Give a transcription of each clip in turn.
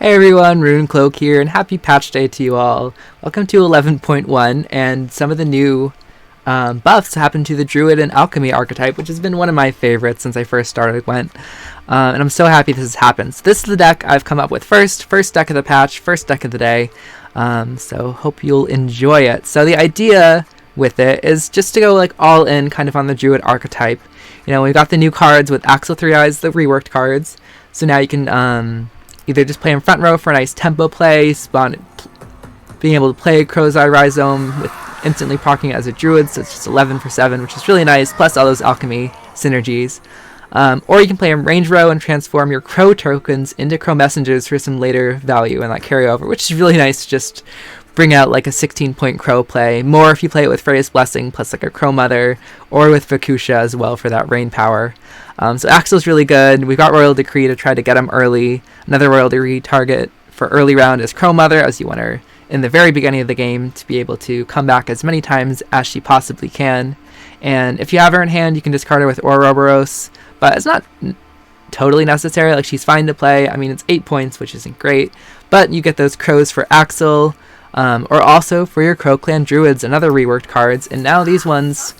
Hey everyone, Runecloak here, and happy patch day to you all. Welcome to 11.1, and some of the new buffs happen to the Druid and Alchemy archetype, which has been one of my favorites since I first started Gwent. And I'm so happy this has happened. So this is the deck I've come up with first deck of the patch, first deck of the day. So hope you'll enjoy it. So the idea with it is just to go like all in kind of on the Druid archetype. You know, we've got the new cards with Axel 3 Eyes, the reworked cards. So now you can either just play in front row for a nice tempo play, being able to play Crow's Eye Rhizome with instantly proccing it as a Druid, so it's just 11 for 7, which is really nice, plus all those alchemy synergies. Or you can play in range row and transform your Crow tokens into Crow Messengers for some later value and like carryover, which is really nice to just bring out like a 16-point Crow play. More if you play it with Freya's Blessing plus like a Crow Mother, or with Vakusha as well for that rain power. So Axel's really good. We've got Royal Decree to try to get him early. Another Royal Decree target for early round is Crow Mother, as you want her in the very beginning of the game to be able to come back as many times as she possibly can. And if you have her in hand, you can discard her with Ouroboros, but it's not totally necessary. Like, she's fine to play. I mean, it's 8 points, which isn't great, but you get those crows for Axel, or also for your Crow Clan Druids and other reworked cards. And now these ones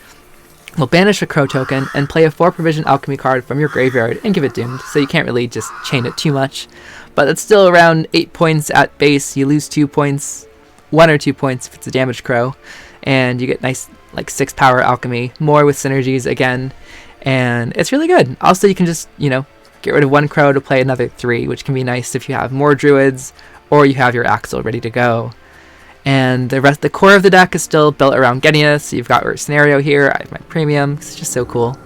will banish a Crow token and play a 4-provision Alchemy card from your graveyard and give it doomed, so you can't really just chain it too much. But it's still around 8 points at base. You lose 2 points, 1 or 2 points if it's a damaged Crow, and you get nice like 6 power Alchemy, more with synergies again, and it's really good. Also, you can just, you know, get rid of 1 Crow to play another 3, which can be nice if you have more Druids or you have your Axel ready to go. And the core of the deck is still built around Gedyneith, so you've got your scenario here. I have my premium, it's just so cool.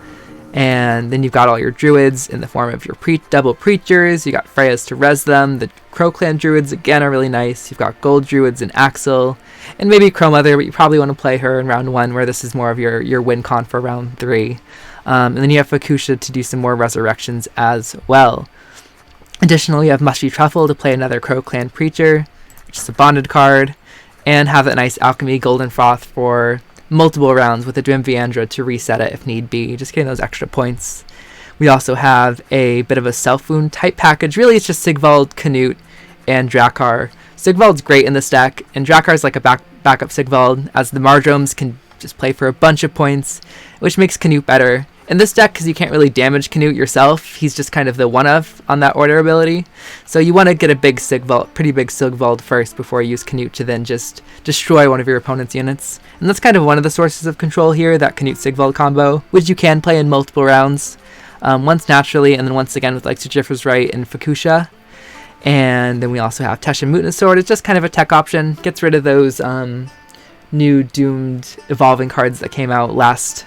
And then you've got all your Druids in the form of your double Preachers. You got Freya's to res them. The Crow Clan Druids, again, are really nice. You've got Gold Druids and Axel, and maybe Crow Mother, but you probably want to play her in round 1, where this is more of your win con for round 3. And then you have Vakusha to do some more resurrections as well. Additionally, you have Mushy Truffle to play another Crow Clan Preacher, which is a bonded card, and have that nice Alchemy Golden Froth for multiple rounds with a Dwimviandra to reset it if need be, just getting those extra points. We also have a bit of a self-wound type package. Really, it's just Sigvald, Canute, and Drakkar. Sigvald's great in this deck, and Drakkar's like a backup Sigvald, as the Mardromes can just play for a bunch of points, which makes Canute better. In this deck, because you can't really damage Canute yourself, he's just kind of the one-of on that order ability. So you want to get a big Sigvald, pretty big Sigvald first before you use Canute to then just destroy one of your opponent's units. And that's kind of one of the sources of control here, that Canute-Sigvald combo, which you can play in multiple rounds. Once naturally, and then once again with like Sejifra's Right and Vakusha. And then we also have Tesha Mutinous Sword. It's just kind of a tech option. Gets rid of those new doomed evolving cards that came out last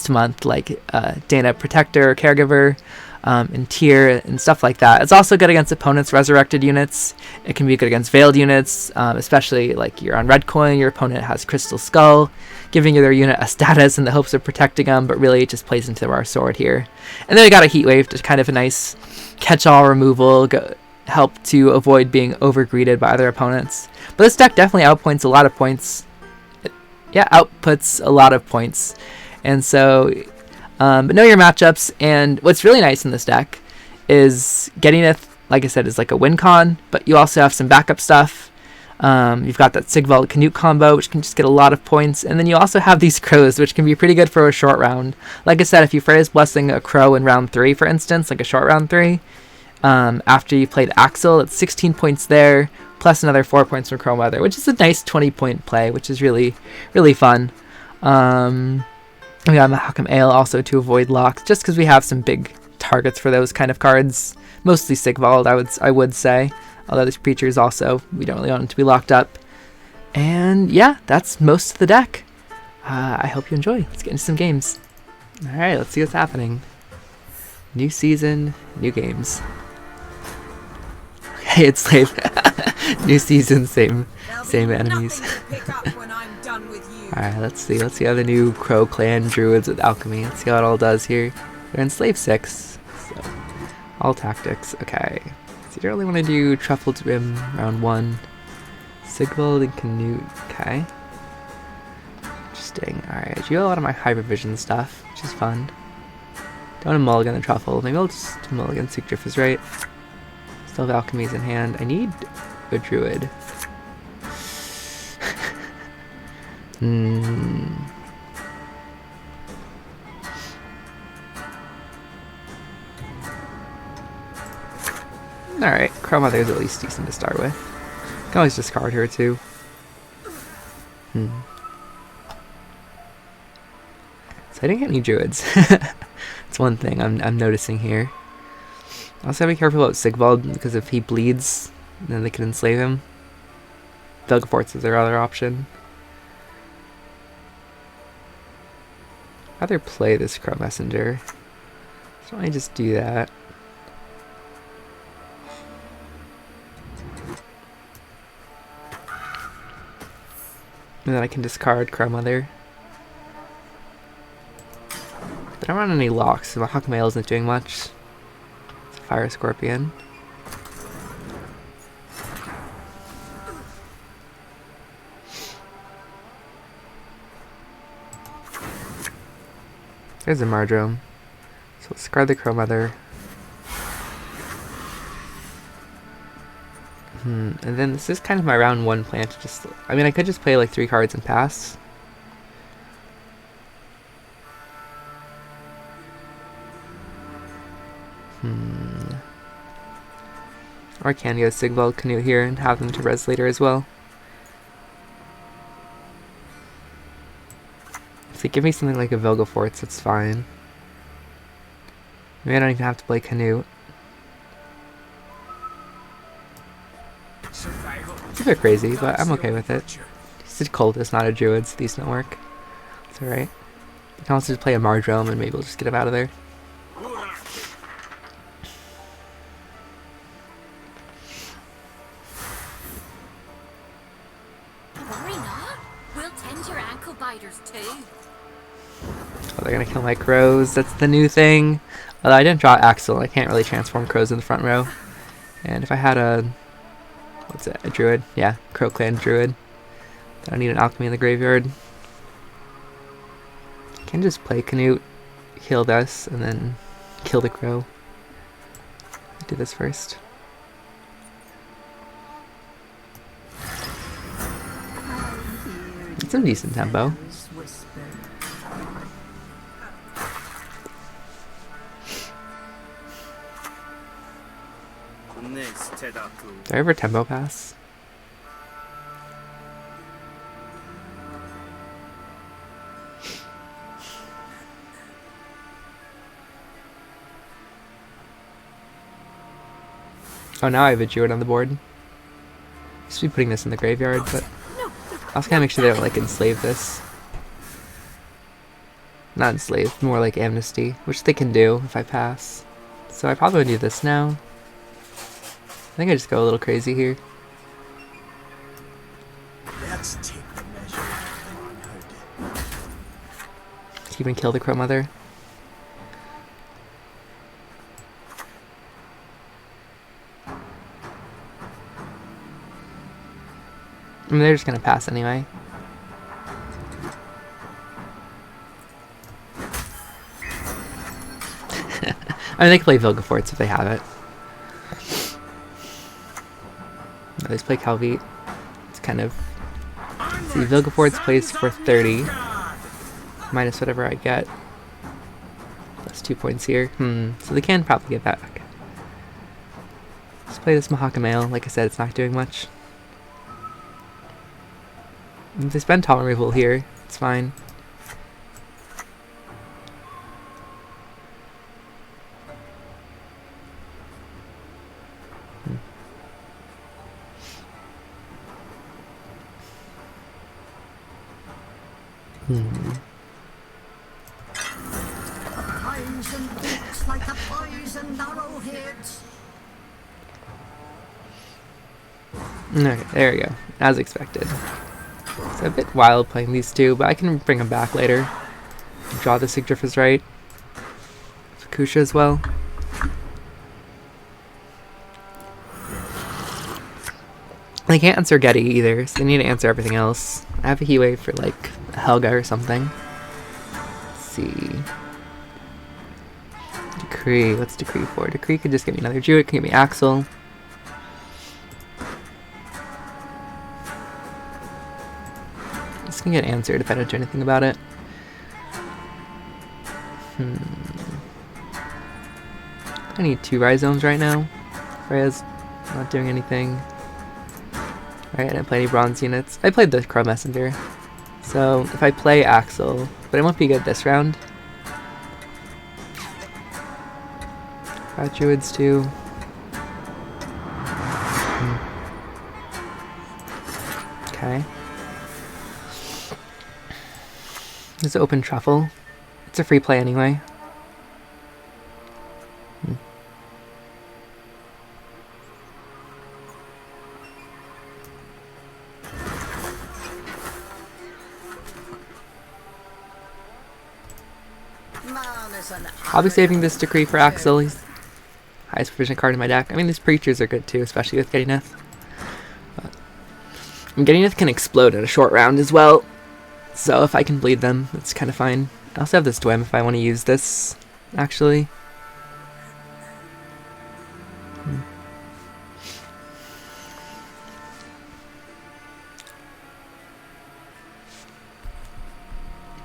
month, like Dana Protector, Caregiver, and Tyr, and stuff like that. It's also good against opponents' resurrected units. It can be good against veiled units, especially like you're on red coin, your opponent has Crystal Skull, giving their unit a status in the hopes of protecting them, but really it just plays into our sword here. And then we got a Heat Wave, just kind of a nice catch-all removal, help to avoid being over-greeted by other opponents. But this deck definitely outputs a lot of points. And so, but know your matchups, and what's really nice in this deck is Gedyneith, like I said, is like a win con, but you also have some backup stuff. You've got that Sigvald Canute combo, which can just get a lot of points, and then you also have these Crows, which can be pretty good for a short round. Like I said, if you Freya's Blessing a Crow in round 3, for instance, like a short round 3, after you played Axel, it's 16 points there, plus another 4 points from Crow Mother, which is a nice 20-point play, which is really, really fun. We got Mahakam Ale also to avoid locks, just because we have some big targets for those kind of cards. Mostly Sigvald, I would say. Although this Preachers also, we don't really want them to be locked up. And yeah, that's most of the deck. I hope you enjoy. Let's get into some games. Alright, let's see what's happening. New season, new games. Hey, Enslave. New season, same enemies. Alright, let's see how the new Crow Clan Druids with Alchemy. Let's see how it all does here. They're Enslave 6, so all tactics. Okay, so you don't really want to do Truffle Dwim round 1. Sigvald and Canute, okay. Interesting. Alright, I do a lot of my Hypervision stuff, which is fun. Don't want to mulligan the Truffle. Maybe I'll just mulligan Sejifra's Right. Still have alchemies in hand. I need a druid. Alright, Crow Mother's at least decent to start with. Can always discard her too. So I didn't get any druids. That's one thing I'm noticing here. I also gotta be careful about Sigvald, because if he bleeds, then they can enslave him. Velgeforts is their other option. I'd rather play this Crow Messenger. So I just do that. And then I can discard Crow Mother. I don't run any locks, so my Hawkmail isn't doing much. It's a Fire Scorpion. There's a Mardrome. So let's discard the Crow Mother. And then this is kind of my round 1 plan to just... I mean, I could just play like 3 cards and pass. Or I can go Sigvald Canute here and have them to res later as well. If they give me something like a Velgeforts, that's fine. Maybe I don't even have to play Canute. It's a bit crazy, but I'm okay with it. He's a cultist, not a druid, so these don't work. It's alright. I can also just play a Mardrome and maybe we'll just get him out of there. Oh, they're gonna kill my crows. That's the new thing. Although I didn't draw Axel, I can't really transform crows in the front row. And if I had a... what's it? A druid? Yeah, Crow Clan druid. I don't need an alchemy in the graveyard. I can just play Canute, kill this, and then kill the crow. Do this first. It's some decent tempo. Did I ever tempo pass? Oh, now I have a druid on the board. I should be putting this in the graveyard, but I also gotta make sure they don't like enslave this. Not enslave, more like amnesty, which they can do if I pass. So I probably would do this now. I think I just go a little crazy here. Let's take the measure. Even kill the Crow Mother. I mean, they're just gonna pass anyway. I mean, they can play Velgeforts if they have it. No, let's play Calvite. It's kind of... see, Velgeforts plays for 30. Minus whatever I get. Plus 2 points here. So they can probably get back. Let's play this Mahakamail. Like I said, it's not doing much. If they spend Tall Removal here, it's fine. Okay, there we go. As expected. It's a bit wild playing these two, but I can bring them back later. Draw the Sigdrift is right. Fukusha as well. They can't answer Getty either, so they need to answer everything else. I have a Heatwave for like a Helga or something. Let's see. Decree. What's Decree for? Decree could just give me another Druid, can give me Axel. It's gonna get answered if I don't do anything about it. I need 2 rhizomes right now. Freya's not doing anything. Alright, I didn't play any bronze units. I played the Crow Messenger. So if I play Axel, but it won't be good this round. Got Druids too. Okay. There's open truffle. It's a free play anyway. I'll be saving this decree for Axel. He's the highest provision card in my deck. I mean, these preachers are good too, especially with Gedyneith. Gedyneith can explode in a short round as well, so if I can bleed them, that's kind of fine. I also have this Dwem if I want to use this, actually.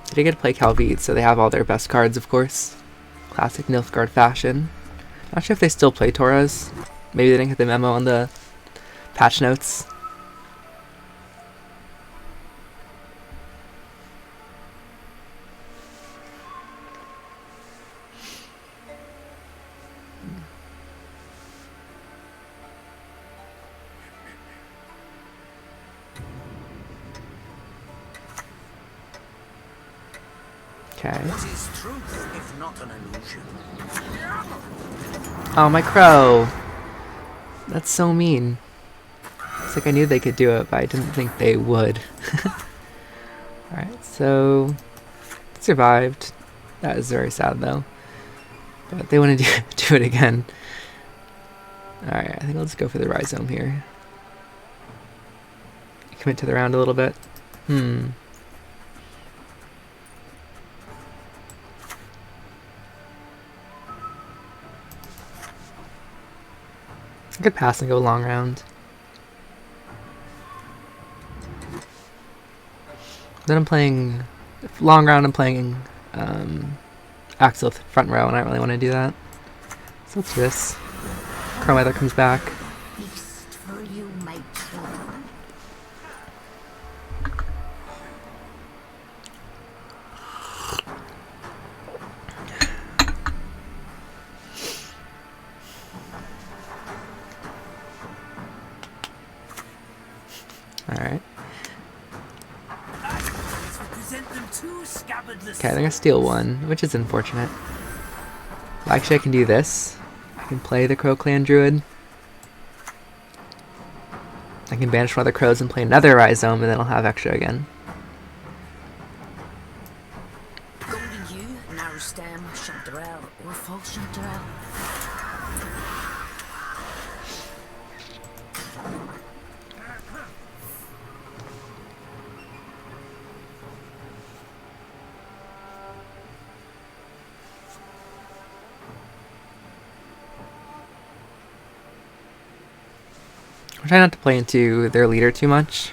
Did I get to play Calvide, so they have all their best cards, of course. Classic Nilfgaard fashion. Not sure if they still play Tauras. Maybe they didn't get the memo on the patch notes. Okay. What is truth if not an illusion? Oh, my crow! That's so mean. It's like I knew they could do it, but I didn't think they would. Alright, so... survived. That is very sad, though. But they want to do it again. Alright, I think I'll just go for the rhizome here. Commit to the round a little bit. I could pass and go long round. Then I'm playing long round. I'm playing Axel front row, and I don't really want to do that. So let's do this. Crow either comes back. Feast for you, my children. Alright. Okay, I'm gonna steal one, which is unfortunate. Well, actually, I can do this. I can play the Crow Clan Druid. I can banish one of the crows and play another rhizome, and then I'll have extra again. Go to you, narrow stem, chanterelle, or false chanterelle. I'm trying not to play into their leader too much.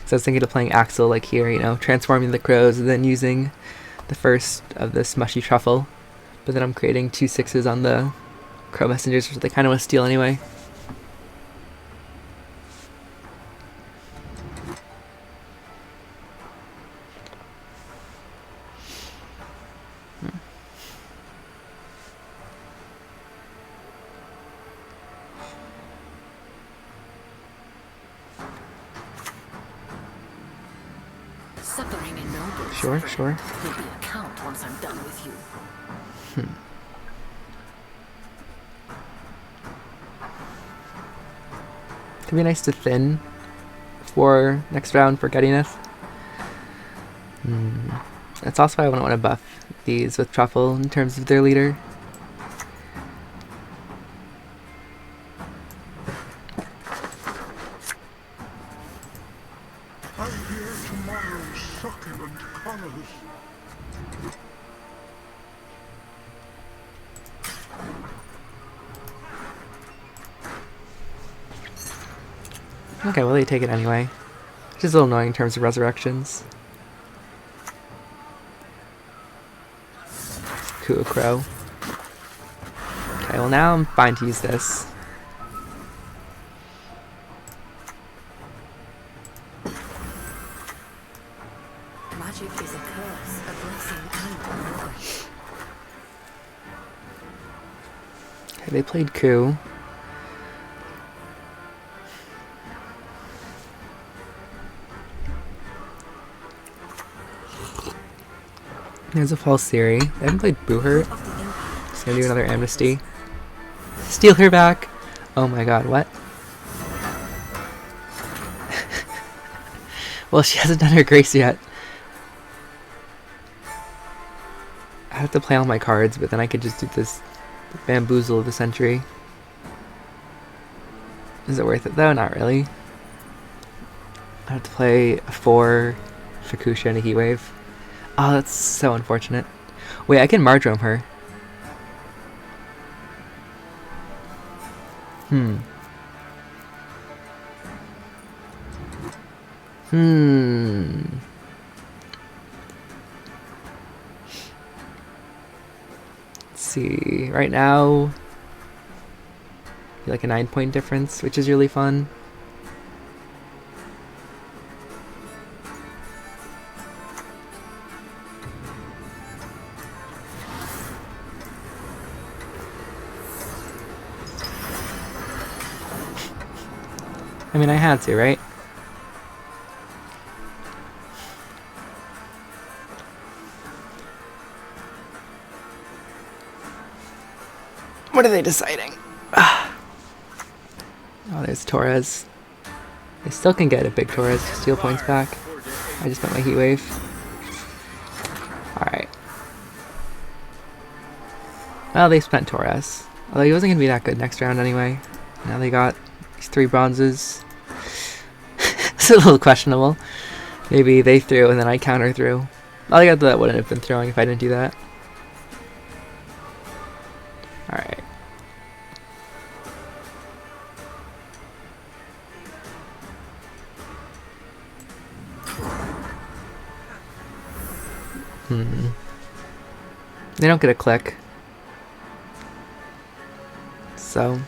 So I was thinking of playing Axel like here, you know, transforming the crows and then using the first of this mushy truffle. But then I'm creating 2 6s on the crow messengers, which they kind of want to steal anyway. Suffering and noble. Sure. Will be a count once I'm done with you. Could be nice to thin for next round for Gedyneith. That's also why I wouldn't want to buff these with truffle in terms of their leader. I hear tomorrow's succulent colors. Okay, well they take it anyway. Which is a little annoying in terms of resurrections. coup a crow. Okay, well now I'm fine to use this. Magic is a curse, a blessing, and a curse. Okay, they played coup. There's a false theory. They haven't played Boohurt. Just gonna do another amnesty. Steal her back! Oh my god, what? Well, she hasn't done her grace yet. I have to play all my cards, but then I could just do this bamboozle of the century. Is it worth it though? Not really. I have to play a 4 Fukusha and a Heatwave. Oh, that's so unfortunate. Wait, I can Mardrome her. Let's see. Right now, I feel like a 9-point difference, which is really fun. I mean, I had to, right? What are they deciding? Oh, there's Torres. They still can get a big Torres to steal points back. I just got my Heatwave. Alright. Well, they spent Torres. Although he wasn't going to be that good next round anyway. Now they got these 3 bronzes. It's a little questionable. Maybe they threw and then I counter threw. I think that wouldn't have been throwing if I didn't do that. Alright. They don't get a click. So,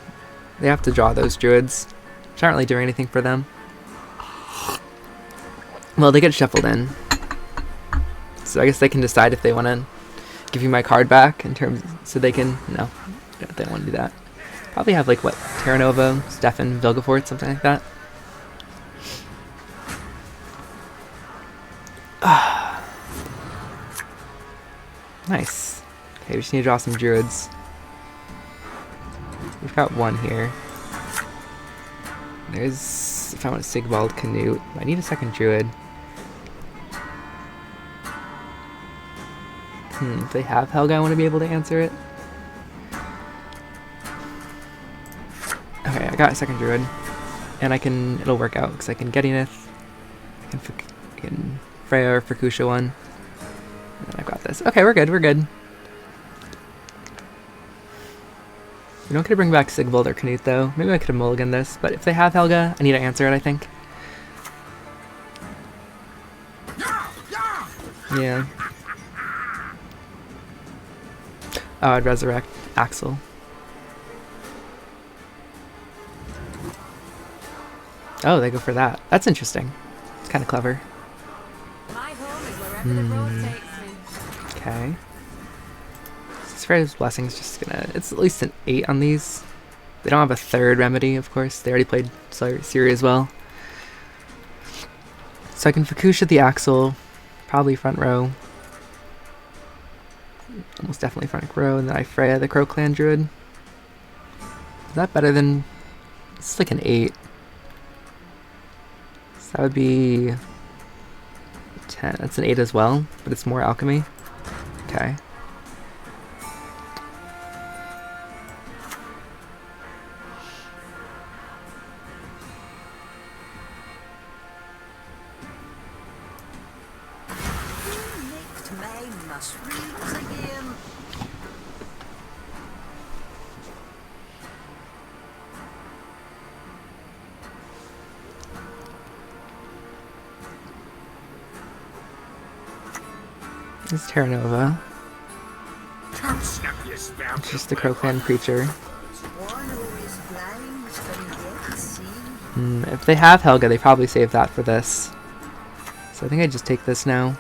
they have to draw those druids, which aren't really doing anything for them. Well, they get shuffled in. So I guess they can decide if they want to give you my card back in terms, so they can, no, they don't want to do that. Probably have like, what, Terra Nova, Stefan, Vilgefort, something like that. Nice. Okay, we just need to draw some druids. We've got one here. There's, if I want a Sigvald Canute, I need a second druid. If they have Helga, I want to be able to answer it. Okay, I got a second druid. And I can, it'll work out, because I can Gedyneith. I can Freya or Fukusha one. And then I've got this. Okay, we're good, we're good. We don't get to bring back Sigvald or Canute though. Maybe I could have mulliganed this, but if they have Helga, I need to answer it, I think. Yeah. Oh, I'd resurrect Axel. Oh, they go for that. That's interesting. It's kind of clever. My home is wherever the road takes me. Okay. Freya's Blessing is just gonna... It's at least an 8 on these. They don't have a third remedy, of course. They already played Siri as well. So I can Fukusha the Axel. Probably front row. Almost definitely front row. And then I Freya the Crow Clan Druid. Is that better than... It's like an 8. So that would be... 10. That's an 8 as well, but it's more alchemy. Okay. It's Terra Nova. It's just the Crow Clan creature. If they have Helga, they probably save that for this. So I think I just take this now.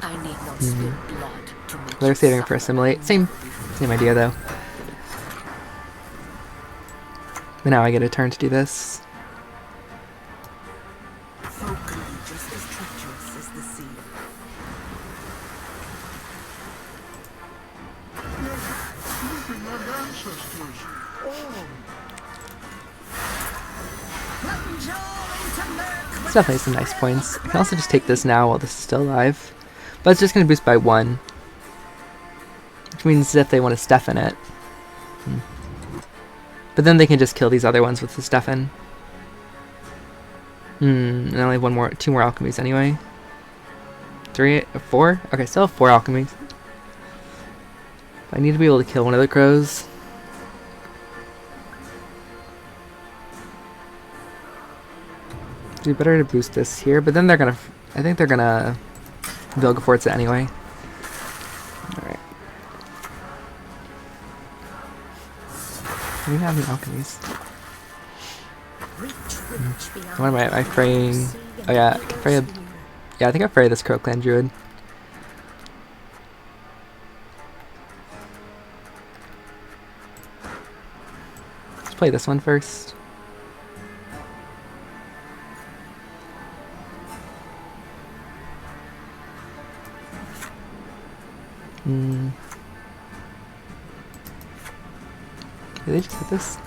I need no spill blood to make They're you saving for suffer. Assimilate. Same idea though. But now I get a turn to do this. Folk just as treacherous as the sea. Living and ancestors. All. It's definitely some nice points. I can also just take this now while this is still alive. But it's just going to boost by 1. Which means if they want to Stefan it. But then they can just kill these other ones with the Stefan. And I only have 2 more alchemies anyway. 3, 4? Okay, still have 4 alchemies. I need to be able to kill one of the crows. It'd be better to boost this here, but then they're gonna... I think they're gonna... Vilgefortz it anyway. Alright. Do we have any alchemies? What am I fraying? Oh yeah, I can fray a... Yeah, I think I fray this Crow Clan Druid. Let's play this one first. Did they just hit this?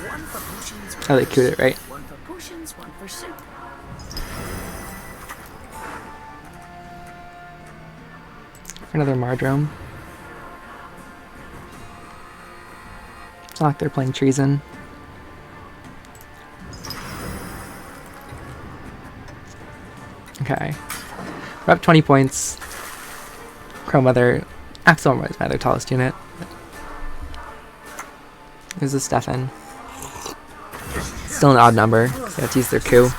One for potions, Oh, they queued it, right? one for potions, one for soup. For another Mardrome. It's not like they're playing treason. Okay. We're up 20 points. Crow Mother. Axel is my other tallest unit. There's a Stefan. Still an odd number, because they have to use their coup.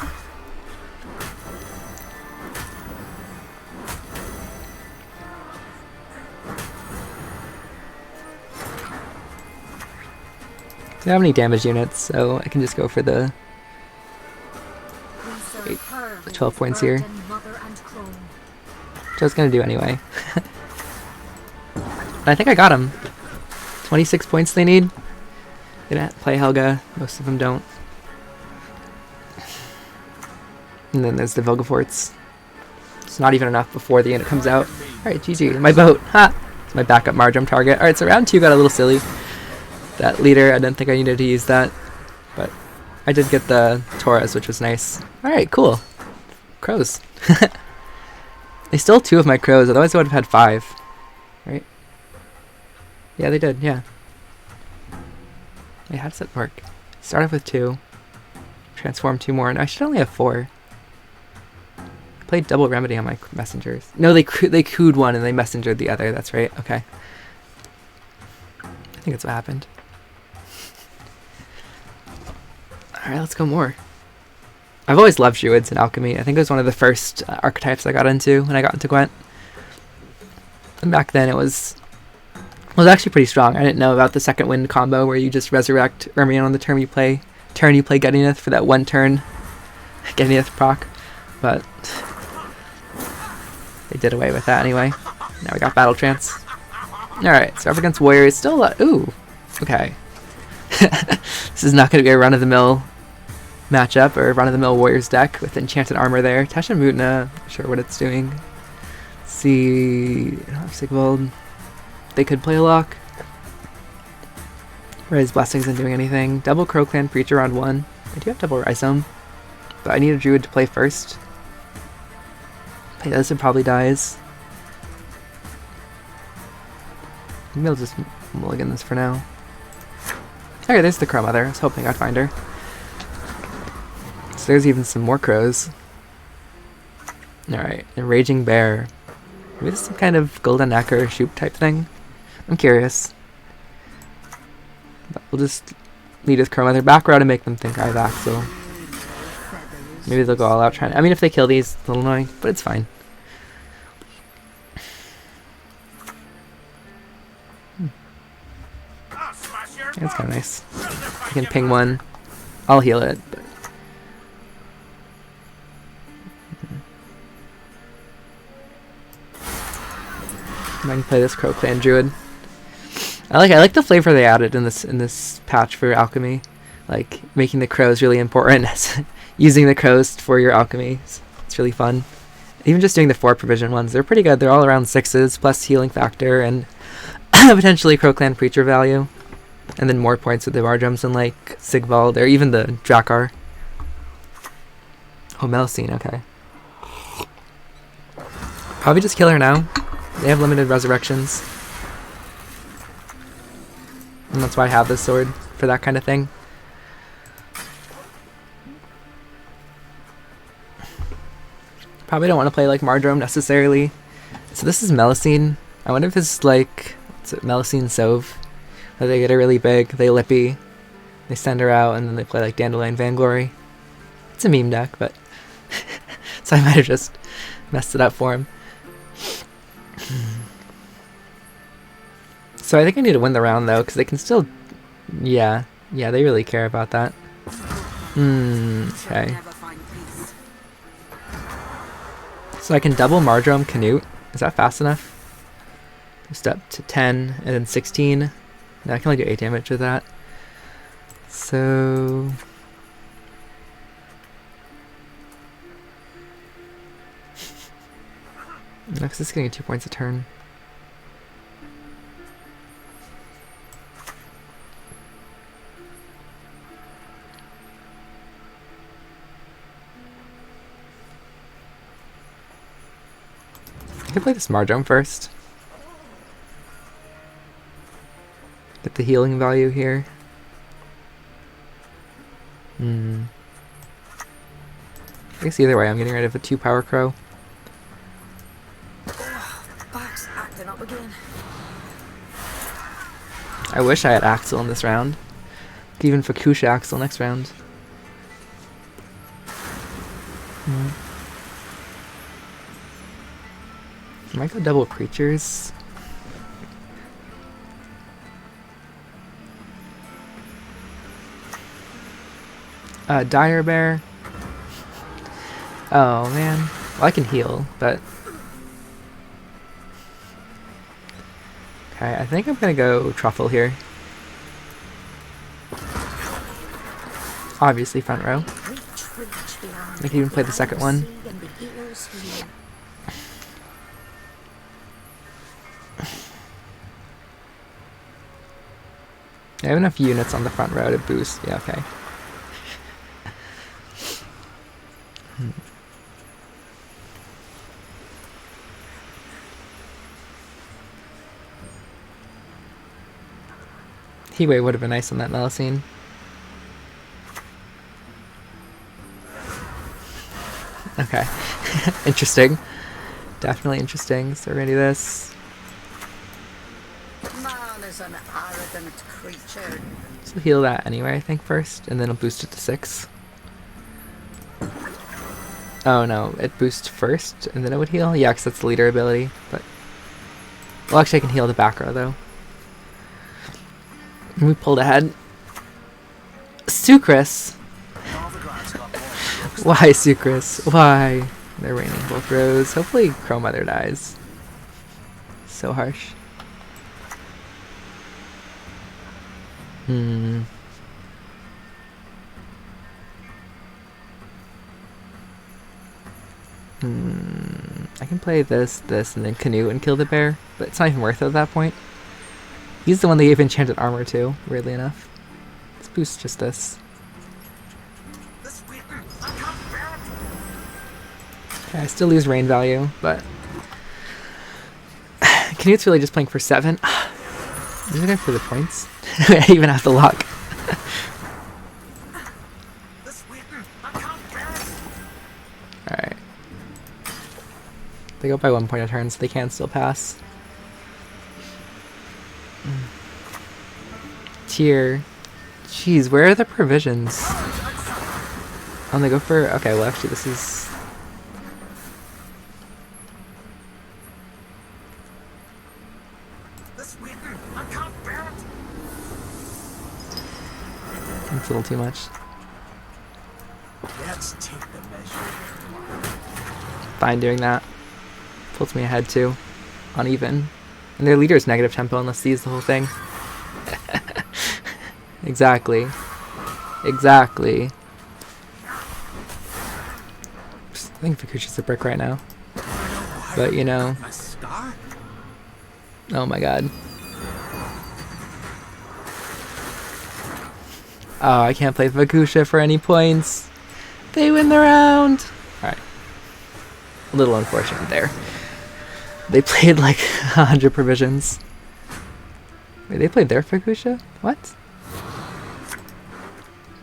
I don't have any damage units, so I can just go for the 12 points here. Which I was going to do anyway. But I think I got him. 26 points they need. They don't play Helga. Most of them don't. And then there's the Vilgefortz. It's not even enough before the unit comes out. Alright, GG. My boat. Ha! It's my backup Mardrome target. Alright, so round 2 got a little silly. That leader, I didn't think I needed to use that. But I did get the Taurus, which was nice. Alright, cool. Crows. They stole 2 of my crows, otherwise I would have had 5. Right? Yeah, they did, yeah. Wait, how does that work? Start off with 2. Transform 2 more, and I should only have 4. I played double remedy on my messengers. No, they cooed one and they messengered the other, that's right, okay. I think that's what happened. Alright, let's go more. I've always loved Druids and Alchemy. I think it was one of the first archetypes I got into when I got into Gwent. And back then it was actually pretty strong. I didn't know about the second wind combo where you just resurrect Ermion on the turn you play Gedyneith for that 1 turn Gedyneith proc. But they did away with that anyway. Now we got Battle Trance. Alright, so up against Warriors, still ooh, okay. This is not going to be a run-of-the-mill matchup or run-of-the-mill Warriors deck with Enchanted Armor there. Tasha Mutna, not sure what it's doing. Let's see, Sigvald. They could play a lock. Raise Blessings isn't doing anything. Double Crow Clan Preacher round 1. I do have double Rhizome, but I need a Druid to play first. Play this and probably dies. Maybe I'll just mulligan this for now. Okay, there's the Crow Mother. I was hoping I'd find her. So there's even some more crows. Alright, and Raging Bear. Maybe this is some kind of golden neck or shoop type thing. I'm curious. But we'll just lead with Crowmother back row to make them think I have Axel. Maybe they'll go all out trying. I mean, if they kill these, it's a little annoying, but it's fine. Yeah, it's kind of nice. I can ping one. I'll heal it. But I can play this Crow Clan Druid. I like the flavor they added in this patch for alchemy, like making the crows really important. Using the crows for your alchemy. It's really fun. Even just doing the 4 provision ones, they're pretty good. They're all around 6s plus healing factor and potentially Crow Clan Preacher value. And then more points with the Bardrums and like Sigvald or even the Drakkar. Oh, Melusine, okay. Probably just kill her now. They have limited resurrections. And that's why I have this sword, for that kind of thing. Probably don't want to play like Mardrome necessarily. So this is Melusine. I wonder if this is like, what's it, Melusine Sove? Where they get her really big, they lippy, they send her out, and then they play like Dandelion Vanglory. It's a meme deck, but so I might have just messed it up for him. So I think I need to win the round though, because they can still, yeah, they really care about that. Okay. So I can double Mardrome Canute. Is that fast enough? Just up to 10 and then 16. No, I can only do 8 damage with that. So next is getting 2 points a turn. I can play this Mardrome first. Get the healing value here. I guess either way, I'm getting rid of a 2 power crow. Back's acting up again. I wish I had Axel in this round. Could even Fakusha Axel next round. I might go double creatures. Dire Bear. Oh man. Well, I can heal, but okay, I think I'm gonna go Truffle here. Obviously front row. I can even play the second one. I have enough units on the front row to boost. Yeah, okay. Heatwave would have been nice on that Melusine. Okay. Interesting. Definitely interesting. So ready this. Man is an arrogant creature. So heal that anyway, I think, first, and then I'll boost it to 6. Oh no, it boosts first, and then it would heal? Yeah, because that's the leader ability, but... Well, actually I can heal the back row, though. And we pulled ahead. Sucrus! Why, Sucrus? Why? They're raining both rows. Hopefully Crowmother dies. So harsh. I can play this, and then Canute and kill the bear, but it's not even worth it at that point. He's the one that gave enchanted armor to, weirdly enough. Let's boost just this. Okay, I still lose rain value, but Canute's really just playing for 7. I'm gonna go for the points. I even have the luck. Alright. They go by 1 point a turn, so they can still pass. Tier. Jeez, where are the provisions? Oh, they go for... Okay, well actually this is... I can't bear it. It's a little too much. Let's take the measure. Fine doing that. Pulls me ahead too. Uneven. And their leader is negative tempo unless they use the whole thing. Exactly. Exactly. I think Fukushi's a brick right now. But you know. My star? Oh my god. Oh, I can't play Fukusha for any points. They win the round. Alright. A little unfortunate there. They played like 100 provisions. Wait, they played their Fukusha? What?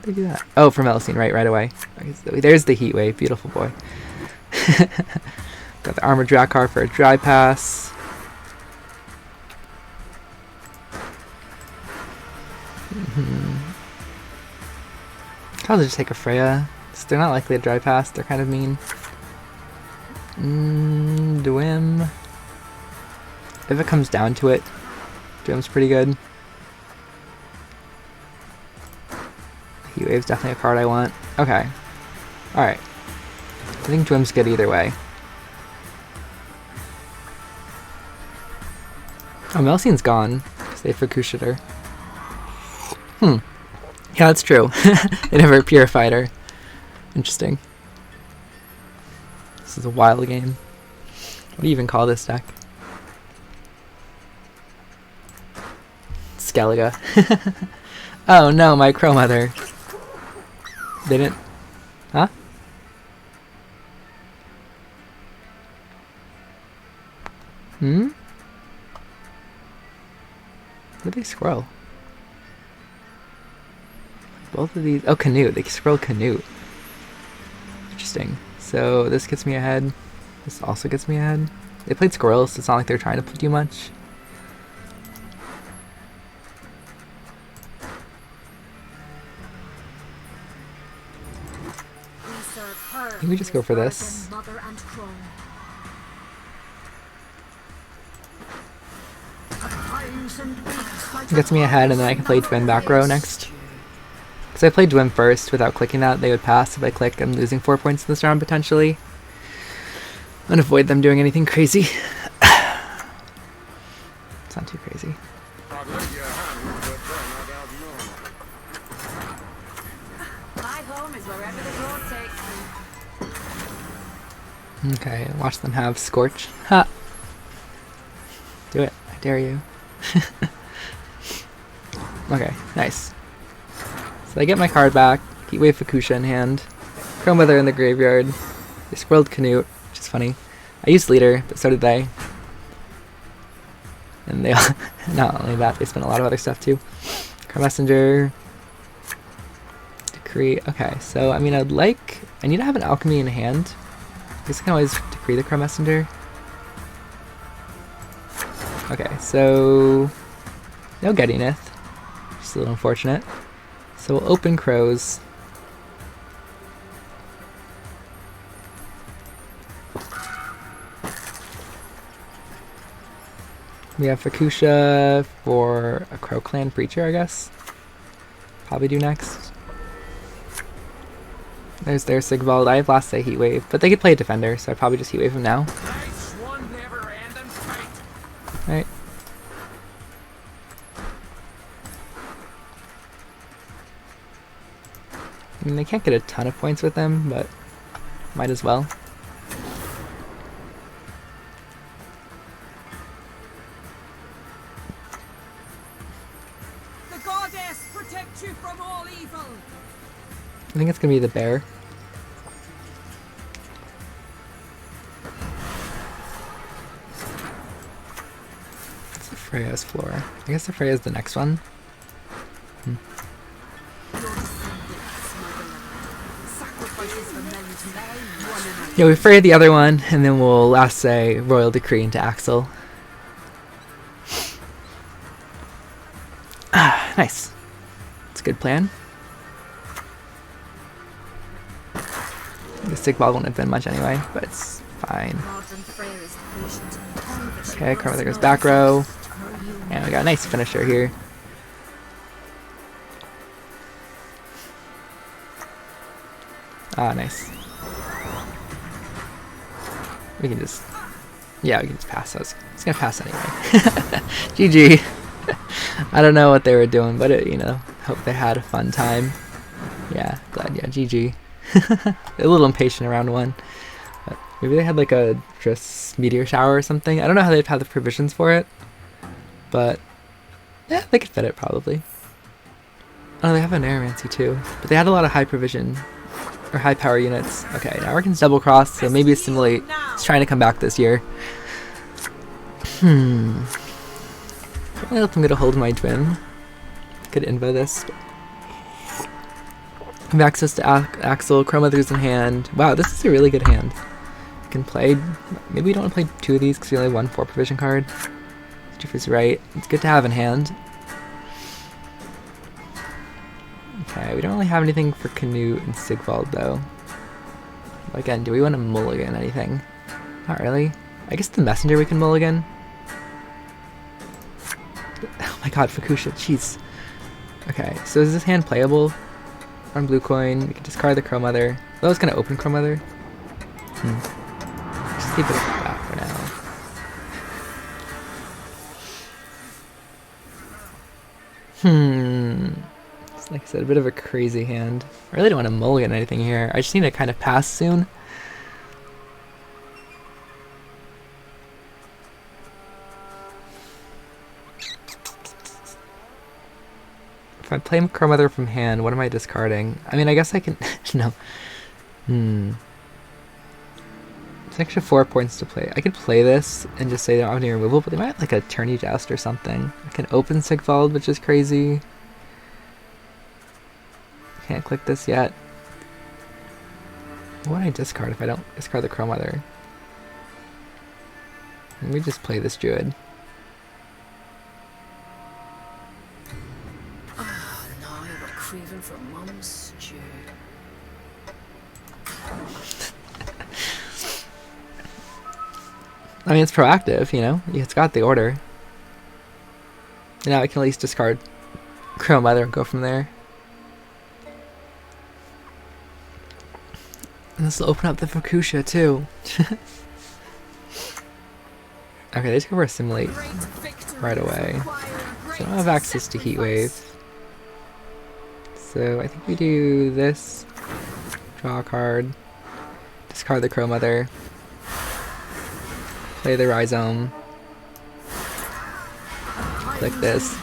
They do that? Oh, from Melusine, right away. Okay, so there's the Heat Wave, beautiful boy. Got the Armored Drakkar for a dry pass. I'll just take a Freya. They're not likely to dry pass, they're kind of mean. Dwim. If it comes down to it, Dwim's pretty good. Heat Wave's definitely a card I want. Okay. Alright. I think Dwim's good either way. Oh, Melusine's gone, because they Fukusha'd her. Yeah, that's true. They never purified her. Interesting. This is a wild game. What do you even call this deck? Skellige. Oh no, my Crow Mother. They didn't... Huh? Where did they scroll? Both of these... Oh, Canute. They scrolled Canute. Interesting. So this gets me ahead. This also gets me ahead. They played Squirrels, so it's not like they're trying to do much. I think we just go for this. It gets me ahead, and then I can play Dwim back row next. Because I played Dwim first without clicking that, they would pass. If I click, I'm losing 4 points in this round potentially. And avoid them doing anything crazy. It's not too crazy. My home is wherever the road takes me. Okay, watch them have Scorch. Ha! Do it. I dare you. Okay, nice. So I get my card back. Heatwave Fukusha in hand. Crow Mother in the graveyard. They squirreled Canute, which is funny. I used Leader, but so did they. And they not only that, they spent a lot of other stuff too. Crow Messenger. Decree. Okay, so I mean I need to have an Alchemy in hand. I guess I can always Decree the Crow Messenger. Okay, so no Gedyneith. Just a little unfortunate. So we'll open Crows. We have Fukusha for a Crow Clan Preacher, I guess. Probably do next. There's their Sigvald. I have Last Day Heatwave, but they could play a Defender, so I'd probably just Heatwave him now. Right. I mean, they can't get a ton of points with them, but might as well. The goddess protect you from all evil. I think it's gonna be the bear. It's the Freya's floor. I guess the Freya's the next one. Sacrifices for Yeah, we fray the other one, and then we'll last say Royal Decree into Axel. Ah, nice. It's a good plan. The Sigval wouldn't have been much anyway, but it's fine. Okay, cover there goes back row. And we got a nice finisher here. Ah, nice. We can just... Yeah, we can just pass those. It's gonna pass anyway. GG. I don't know what they were doing, but it, you know, hope they had a fun time. Yeah, glad, yeah, GG. A little impatient around one. But maybe they had like a just meteor shower or something. I don't know how they'd have the provisions for it. But, yeah, they could fit it probably. Oh, they have an Aeromancy too. But they had a lot of high provision. Or high power units. Okay, now we're against double cross, so maybe Assimilate is trying to come back this year. I don't know if I'm gonna hold my Dwim. Could invo this. Have access to Axel, Crowmother's in hand. Wow, this is a really good hand. You can play. Maybe we don't want to play two of these because we only have one 4 provision card. If is right. It's good to have in hand. Okay, we don't really have anything for Canute and Sigvald though. Again, do we want to mulligan anything? Not really. I guess the messenger we can mulligan. Oh my god, Fukusha, jeez. Okay, so is this hand playable? On blue coin, we can discard the Crowmother. Oh, I was gonna open Crowmother. Just keep it like that for now. It's like I said, a bit of a crazy hand. I really don't want to mulligan anything here. I just need to kind of pass soon. If I play Crowmother from hand, what am I discarding? I mean, I guess I can... no. It's an extra 4 points to play. I could play this and just say they don't have any removal, but they might have like a Tourney Joust or something. I can open Sigvald, which is crazy. Can't click this yet. What would I discard if I don't discard the Crowmother? Let me just play this Druid. Craving for mum's stew. I mean, it's proactive, you know? It's got the order. And now I can at least discard Crowmother and go from there. And this will open up the Fukusha too. Okay, let's go for Assimilate right away. So I don't have access to Heatwave. So I think we do this, draw a card, discard the Crowmother, play the Rhizome, click this,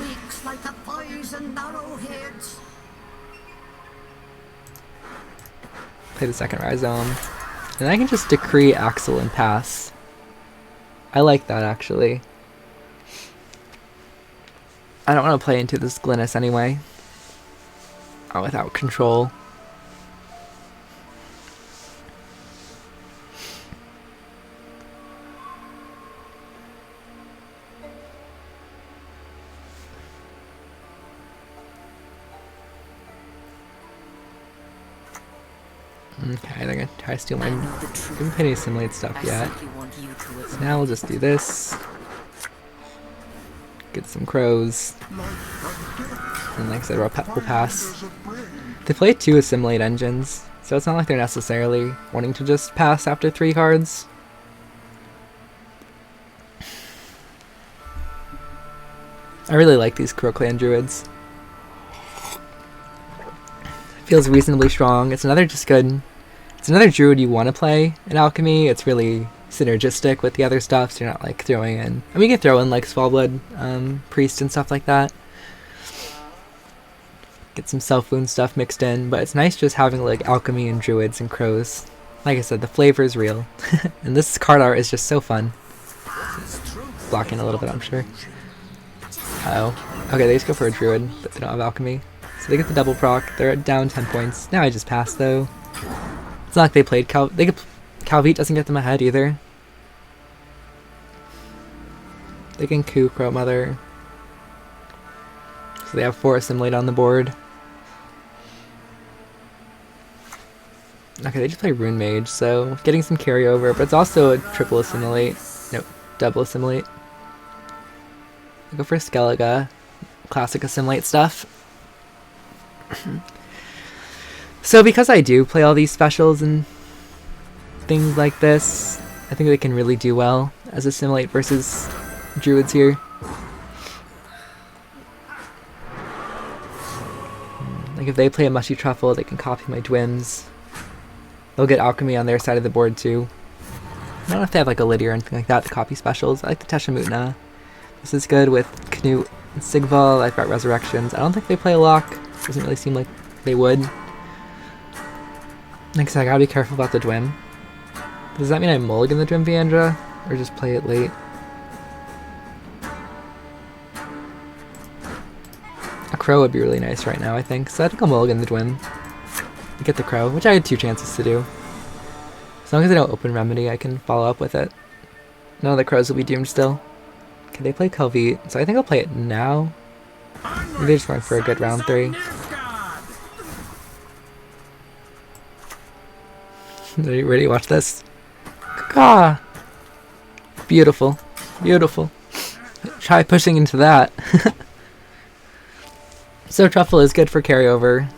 play the second Rhizome, and I can just decree Axel and pass. I like that actually. I don't want to play into this Glynis anyway. Without control. Okay, they're gonna try to steal my... Didn't pay any Assimilate stuff yet. So now we'll just do this. Get some crows. And like I said, we'll pass. They play 2 Assimilate engines, so it's not like they're necessarily wanting to just pass after 3 cards. I really like these Crow Clan Druids. It feels reasonably strong. It's another just good... It's another Druid you want to play in Alchemy. It's really synergistic with the other stuff, so you're not like throwing in... I mean, you can throw in like Smallblood Priest and stuff like that. Get some self-wound stuff mixed in, but it's nice just having like Alchemy and Druids and Crows. Like I said, the flavor is real. And this card art is just so fun. Blocking a little bit, I'm sure. Uh-oh. Okay, they just go for a Druid, but they don't have Alchemy. So they get the double proc. They're down 10 points. Now I just pass though. It's not like they played Calvite doesn't get them ahead either. They can coup Crow Mother. So they have 4 Assimilate on the board. Okay, they just play Rune Mage, so getting some carryover, but it's also a triple Assimilate. No, double Assimilate. I go for Skellige. Classic Assimilate stuff. So because I do play all these specials and things like this, I think they can really do well as Assimilate versus Druids here. Like if they play a Mushy Truffle, they can copy my Dwims. They'll get Alchemy on their side of the board too. I don't know if they have like a Lydia or anything like that to copy specials. I like the Teshamutna. This is good with Knut and Sigval. I've got Resurrections. I don't think they play a lock. Doesn't really seem like they would. Like I said, I gotta be careful about the Dwim. Does that mean I mulligan the Dwim Viandra? Or just play it late? A Crow would be really nice right now, I think. So I think I'll mulligan the Dwim. Get the Crow, which I had 2 chances to do. As long as I don't open Remedy, I can follow up with it. None of the Crows will be doomed still. Okay, they play Calvite, so I think I'll play it now. Maybe they're just going for a good round 3. Are you ready to watch this? Caw! Beautiful. Beautiful. Try pushing into that. So Truffle is good for carryover,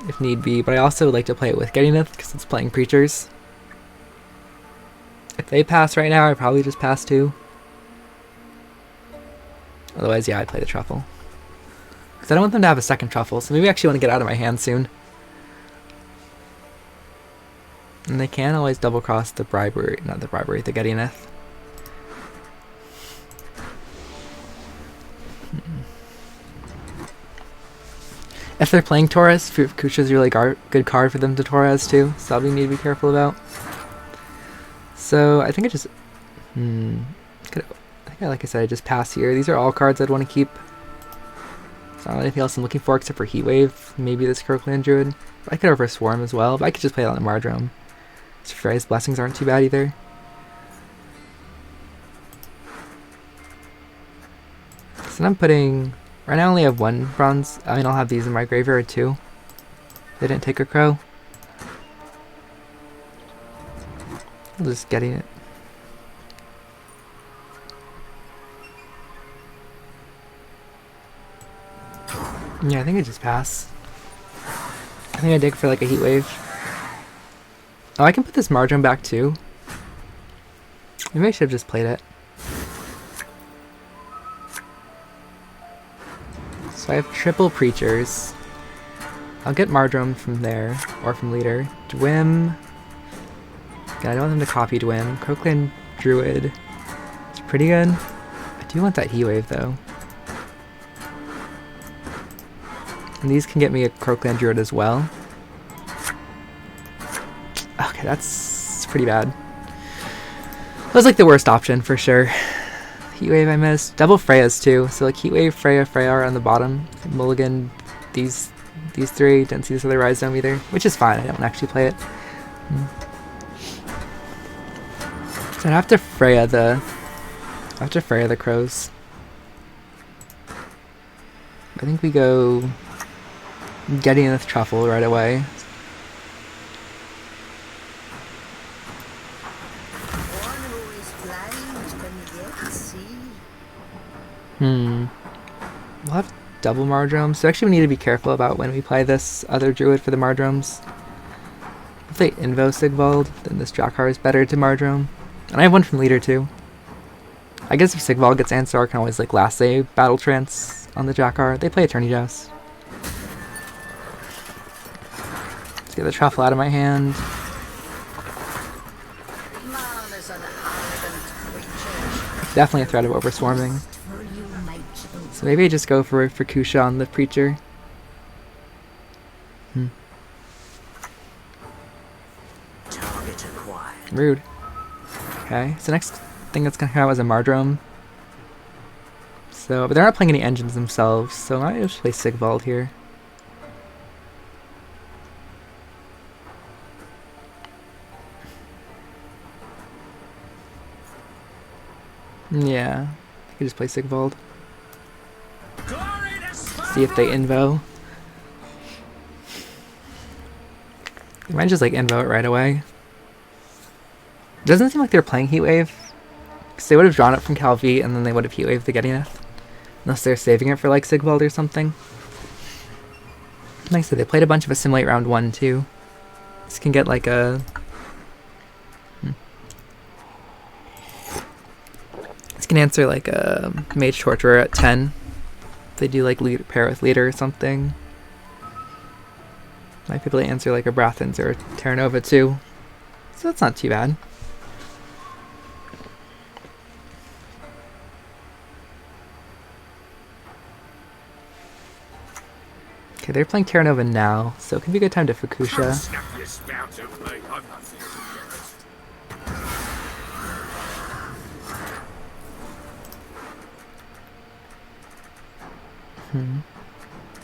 if need be, but I also like to play it with Gedyneith because it's playing creatures. If they pass right now, I probably just pass too. Otherwise, yeah, I'd play the Truffle. Because I don't want them to have a second Truffle, so maybe I actually want to get out of my hand soon. And they can always double cross the Bribery, not the Bribery, the Gedyneith. If they're playing Taurus, Fukusha's a really good card for them to Torres too, so that'll be need to be careful about. So I think I just, like I said, I just pass here. These are all cards I'd want to keep. It's not anything else I'm looking for except for Heatwave, maybe this Kirkland Druid. I could over Swarm as well, but I could just play it on the Mardrome. So Frey's Blessings aren't too bad either. So I'm putting, right now I only have 1 bronze. I mean, I'll have these in my graveyard too. They didn't take a Crow. I'm just getting it. Yeah, I think I just pass. I think I dig for like a Heatwave. Oh, I can put this Mardrome back too. Maybe I should have just played it. So I have triple Preachers. I'll get Mardrome from there, or from Leader. Dwim. Again, I don't want them to copy Dwim. Crowclan Druid. It's pretty good. I do want that Heatwave though. And these can get me a Crowclan Druid as well. Okay, that's pretty bad. That was like the worst option for sure. Heatwave I missed. Double Freya's too. So like Heatwave, Freya are on the bottom. Mulligan, these 3. Didn't see this other Rise Dome either, which is fine. I don't actually play it. So I'd have to Freya the Crows. I think we go Gedyneith Truffle right away. We'll have double Mardromes, so actually we need to be careful about when we play this other Druid for the Mardromes. If they Invo Sigvald, then this Drakkar is better to Mardrome. And I have one from Leader too. I guess if Sigvald gets Ansar, I can always like last save Battle Trance on the Drakkar. They play Eternity Joust. Let's get the Truffle out of my hand. Definitely a threat of overswarming. So maybe I just go for Fukusha on the Preacher. Rude. Okay, so next thing that's gonna come out is a Mardrome. So, but they're not playing any engines themselves, so I might just play Sigvald here. Yeah. I could just play Sigvald. See if they invo. They might just like invo it right away. Doesn't seem like they're playing Heatwave. Because they would have drawn it from Calvi and then they would have Heatwave the Gedyneith. Unless they're saving it for like Sigvald or something. Like I said, they played a bunch of Assimilate round 1 too. This can get like a... This can answer like a Mage Torturer at 10. If they do like pair with Leader or something. Might be able to answer like a Brathens or a Terra Nova too. So that's not too bad. Okay, they're playing Terra Nova now, so it could be a good time to Fukusha.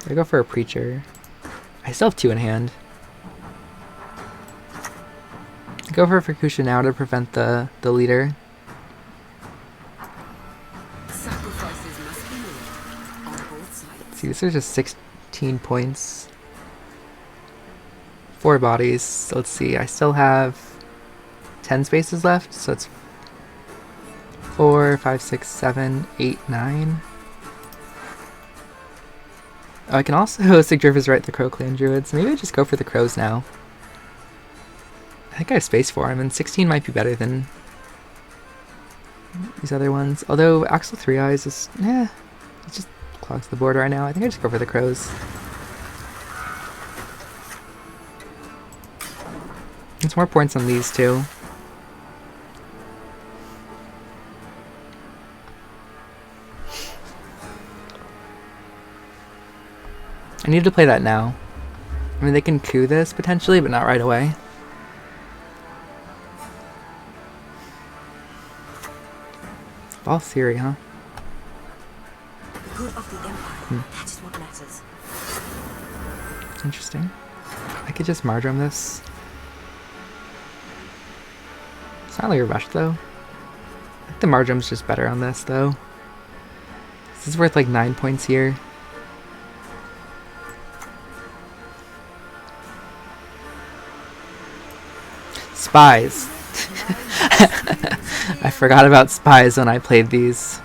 I go for a Preacher. I still have 2 in hand. I go for a Fukusha now to prevent the Leader. Sacrifices must be made on both sides. See, this is just 16 points. 4 bodies. So let's see, I still have 10 spaces left, so it's 4, 5, 6, 7, 8, 9. Oh, I can also Sigdrifer's Right the Crow Clan Druids. Maybe I just go for the Crows now. I think I have space for them, and 16 might be better than these other ones. Although Axel 3 Eyes is, it just clogs the board right now. I think I just go for the Crows. It's more points on these two. I need to play that now. I mean, they can coup this potentially, but not right away. Ball theory, huh? The good of the Empire, that is what matters. It's interesting. I could just Mardrum this. It's not really a rush, though. I think the Mardrum's just better on this, though. This is worth like 9 points here. Spies. I forgot about spies when I played these.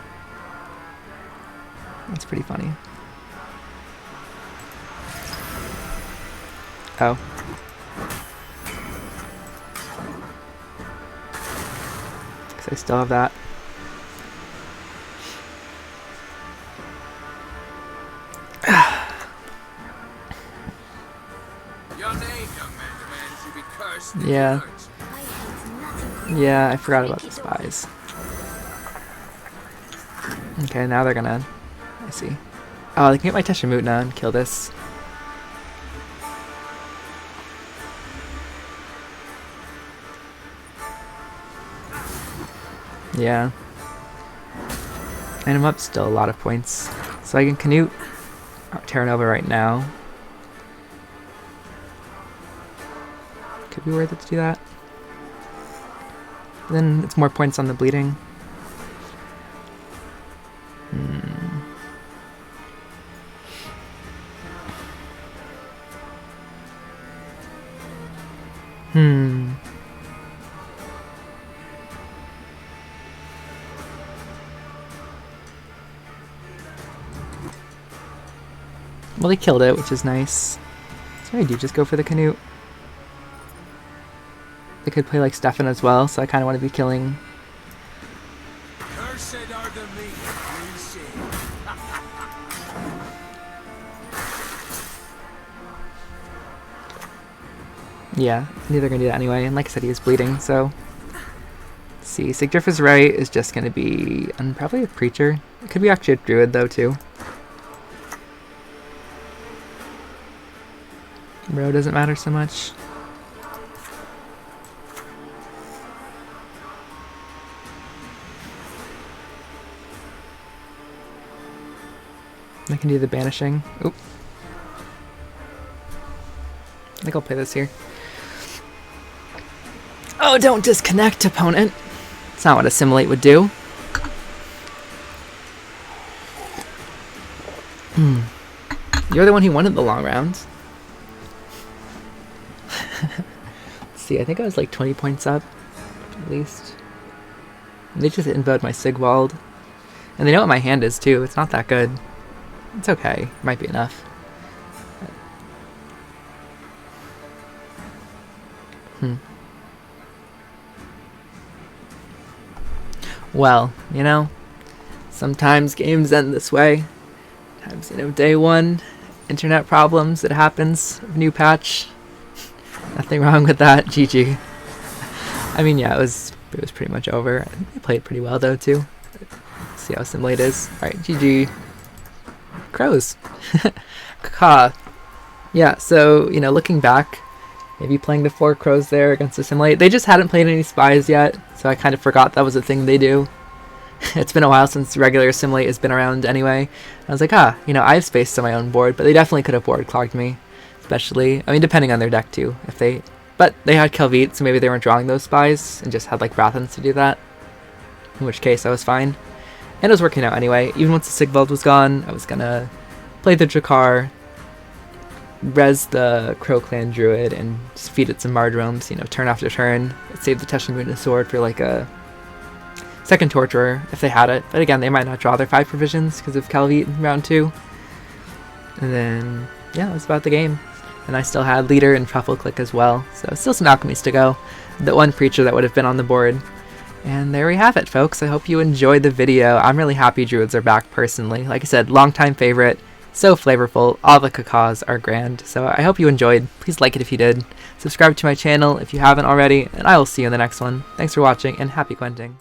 That's pretty funny. Oh. Because I still have that. Your name, young man, demands you be cursed. Yeah. Yeah, I forgot about the spies. Okay, now they're gonna... I see. Oh, they can get my Teshamutna and kill this. Yeah. And I'm up still a lot of points. So I can Canute Terra Nova right now. Could be worth it to do that. Then it's more points on the bleeding. Well, they killed it, which is nice. So I do just go for the Canute. They could play like Stefan as well, so I kind of want to be killing. Cursed are the meek, we see. Yeah, I knew they were going to do that anyway, and like I said, he was bleeding, so... Let's see, Sigdrifer's Right is just going to be... probably a Preacher. It could be actually a Druid, though, too. Row doesn't matter so much. I can do the banishing. Oop. I think I'll play this here. Oh, don't disconnect, opponent. That's not what Assimilate would do. You're the one who wanted the long round. Let's see, I think I was like 20 points up, at least. And they just invoed my Sigwald. And they know what my hand is too, it's not that good. It's okay, might be enough. Well, you know, sometimes games end this way. Sometimes, you know, day one, internet problems, it happens, new patch. Nothing wrong with that, GG. I mean, yeah, it was pretty much over. I think they played pretty well though too. Let's see how Assimilate is. Alright, GG. Crows. Caw. Yeah, so, you know, looking back, maybe playing the 4 crows there against Assimilate. They just hadn't played any spies yet, so I kind of forgot that was a thing they do. It's been a while since regular Assimilate has been around anyway. I was like, you know, I have space on my own board, but they definitely could have board clogged me. Especially, I mean, depending on their deck too. But they had Kelvit, so maybe they weren't drawing those spies and just had like Brathens to do that. In which case, I was fine. And it was working out anyway. Even once the Sigvald was gone, I was gonna play the Drakkar, res the Crow Clan Druid, and just feed it some Mardromes, you know, turn after turn. Save the Teshin Sword for like a second Torturer if they had it. But again, they might not draw their 5 provisions because of Kelvit in round 2. And then, yeah, that was about the game. And I still had Leader and Truffle Click as well, so still some alchemies to go. The one Preacher that would have been on the board. And there we have it, folks. I hope you enjoyed the video. I'm really happy Druids are back personally. Like I said, longtime favorite, so flavorful, all the cacaws are grand. So I hope you enjoyed. Please like it if you did. Subscribe to my channel if you haven't already, and I will see you in the next one. Thanks for watching, and happy Gwenting.